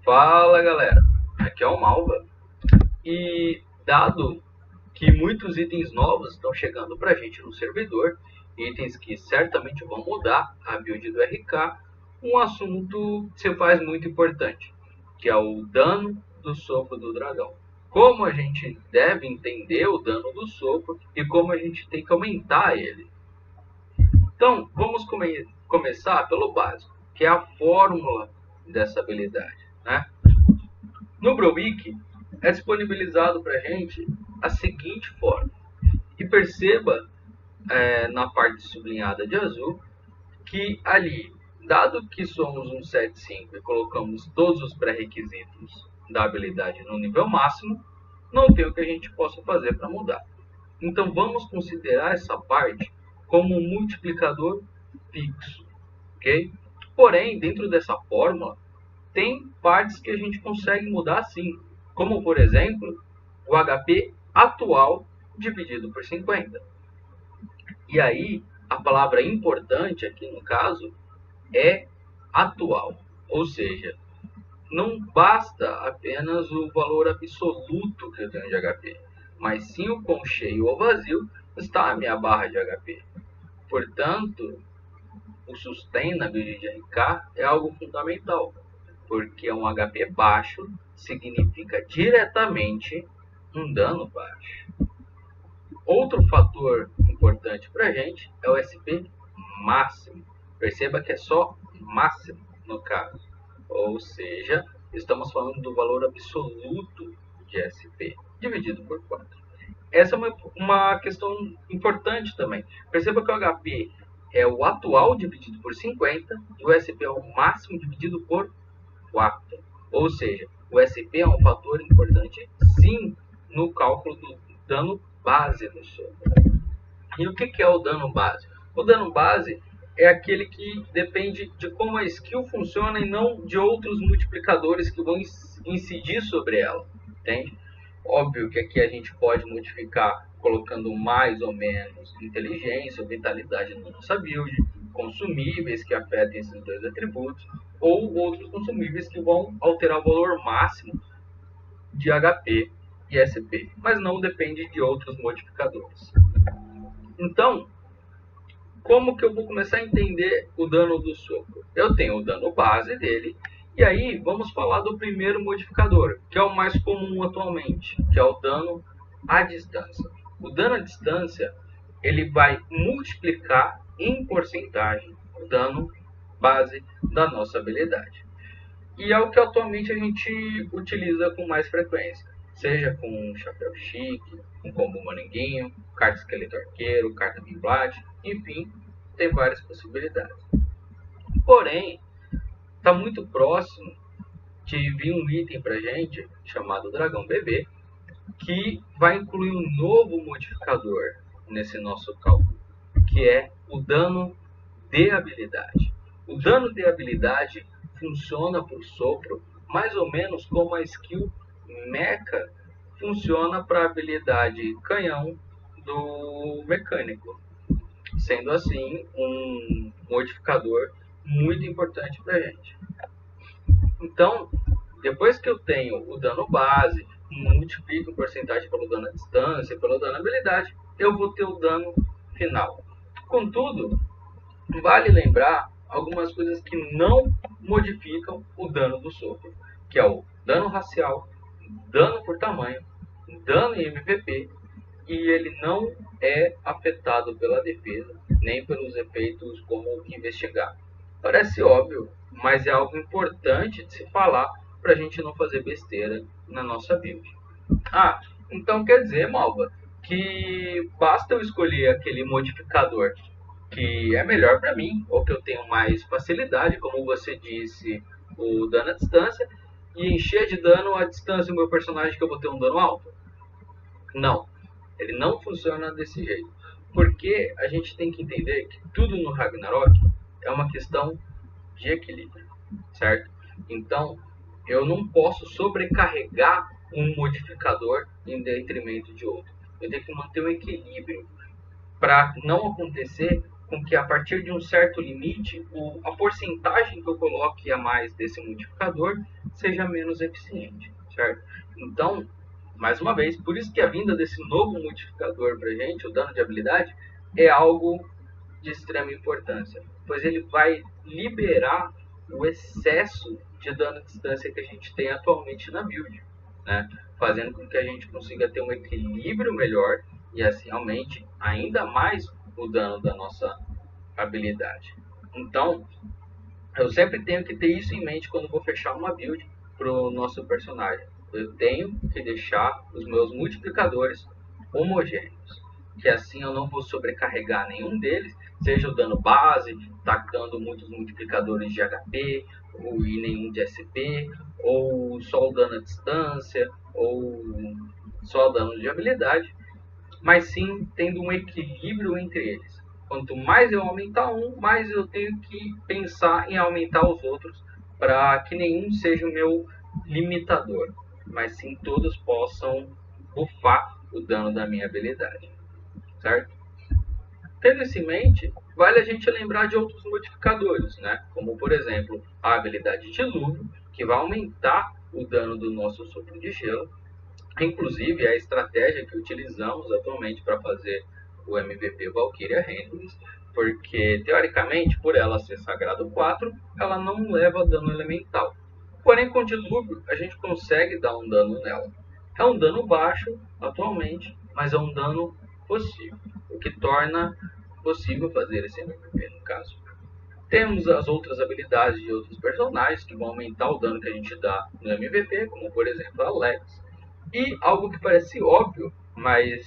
Fala galera, aqui é o Malva e dado que muitos itens novos estão chegando para a gente no servidor, itens que certamente vão mudar a build do RK, um assunto se faz muito importante, que é o dano do sopro do dragão. Como a gente deve entender o dano do sopro e como a gente tem que aumentar ele. Então vamos começar pelo básico, que é a fórmula dessa habilidade, né? No Browik é disponibilizado para a gente a seguinte forma. E perceba na parte sublinhada de azul que ali, dado que somos um 7.5 e colocamos todos os pré-requisitos da habilidade no nível máximo, não tem o que a gente possa fazer para mudar. Então vamos considerar essa parte como um multiplicador fixo, ok? Porém, dentro dessa fórmula, tem partes que a gente consegue mudar sim, como por exemplo, o HP atual dividido por 50. E aí, a palavra importante aqui no caso é atual, ou seja, não basta apenas o valor absoluto que eu tenho de HP, mas sim o quão cheio ou vazio está a minha barra de HP. Portanto, o sustain na build de RK é algo fundamental, porque um HP baixo significa diretamente um dano baixo. Outro fator importante para a gente é o SP máximo. Perceba que é só máximo no caso, ou seja, estamos falando do valor absoluto de SP dividido por 4. Essa é uma questão importante também. Perceba que o HP é o atual dividido por 50 e o SP é o máximo dividido por 4. Ou seja, o SP é um fator importante sim no cálculo do dano base do sopro. E o que é o dano base? O dano base é aquele que depende de como a skill funciona e não de outros multiplicadores que vão incidir sobre ela. Entende? Óbvio que aqui a gente pode modificar colocando mais ou menos inteligência ou vitalidade na nossa build, consumíveis que afetem esses dois atributos, ou outros consumíveis que vão alterar o valor máximo de HP e SP, mas não depende de outros modificadores. Então, como que eu vou começar a entender o dano do sopro? Eu tenho o dano base dele, e aí vamos falar do primeiro modificador, que é o mais comum atualmente, que é o dano à distância. O dano à distância ele vai multiplicar em porcentagem o dano base da nossa habilidade. E é o que atualmente a gente utiliza com mais frequência, seja com chapéu chique, com combo moranguinho, carta esqueleto arqueiro, carta bimblade, enfim, tem várias possibilidades. Porém, está muito próximo de vir um item para gente chamado Dragão Bebê, que vai incluir um novo modificador nesse nosso cálculo, que é o dano de habilidade. O dano de habilidade funciona por sopro mais ou menos como a skill mecha funciona para a habilidade canhão do mecânico, sendo assim um modificador muito importante para a gente. Então, depois que eu tenho o dano base, multiplico em porcentagem pelo dano à distância, pelo dano à habilidade, eu vou ter o dano final. Contudo, vale lembrar algumas coisas que não modificam o dano do sopro, que é o dano racial, dano por tamanho, dano em MVP, e ele não é afetado pela defesa, nem pelos efeitos como investigar. Parece óbvio, mas é algo importante de se falar para a gente não fazer besteira na nossa build. Ah, então quer dizer, Malva, que basta eu escolher aquele modificador que é melhor para mim, ou que eu tenho mais facilidade, como você disse, o dano à distância, e encher de dano à distância o meu personagem que eu vou ter um dano alto? Não, ele não funciona desse jeito. Porque a gente tem que entender que tudo no Ragnarok é uma questão de equilíbrio, certo? Então, eu não posso sobrecarregar um modificador em detrimento de outro. Eu tenho que manter um equilíbrio para não acontecer com que a partir de um certo limite, a porcentagem que eu coloque a mais desse modificador seja menos eficiente, certo? Então, mais uma vez, por isso que a vinda desse novo modificador para a gente, o dano de habilidade, é algo de extrema importância, pois ele vai liberar o excesso de dano à distância que a gente tem atualmente na build, né? Fazendo com que a gente consiga ter um equilíbrio melhor e assim aumente ainda mais o dano da nossa habilidade. Então, eu sempre tenho que ter isso em mente quando vou fechar uma build para o nosso personagem. Eu tenho que deixar os meus multiplicadores homogêneos, que assim eu não vou sobrecarregar nenhum deles, seja o dano base, tacando muitos multiplicadores de HP, e nenhum de SP, ou só o dano à distância, ou só o dano de habilidade, mas sim tendo um equilíbrio entre eles. Quanto mais eu aumentar um, mais eu tenho que pensar em aumentar os outros para que nenhum seja o meu limitador, mas sim todos possam buffar o dano da minha habilidade, certo? Tendo isso em mente, vale a gente lembrar de outros modificadores, né? Como por exemplo a habilidade Dilúvio, que vai aumentar o dano do nosso sopro de gelo. Inclusive, é a estratégia que utilizamos atualmente para fazer o MVP Valkyria Handless, porque, teoricamente, por ela ser Sagrado 4, ela não leva dano elemental. Porém, com Dilúvio, a gente consegue dar um dano nela. É um dano baixo, atualmente, mas é um dano possível, o que torna possível fazer esse MVP, no caso. Temos as outras habilidades de outros personagens que vão aumentar o dano que a gente dá no MVP, como por exemplo a Alex. E algo que parece óbvio, mas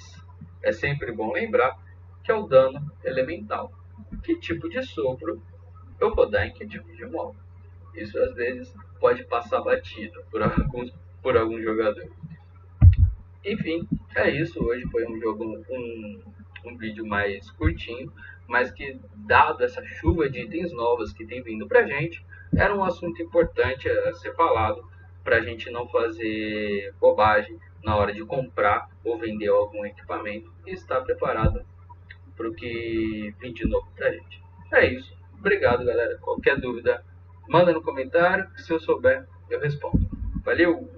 é sempre bom lembrar, que é o dano elemental. Que tipo de sopro eu vou dar em que tipo de mob? Isso às vezes pode passar batido por algum jogador. Enfim, é isso. Hoje foi um vídeo mais curtinho, mas que, dado essa chuva de itens novos que tem vindo pra gente, era um assunto importante a ser falado para a gente não fazer bobagem na hora de comprar ou vender algum equipamento e estar preparado para o que vem de novo pra gente. É isso. Obrigado, galera. Qualquer dúvida, manda no comentário. Se eu souber, eu respondo. Valeu!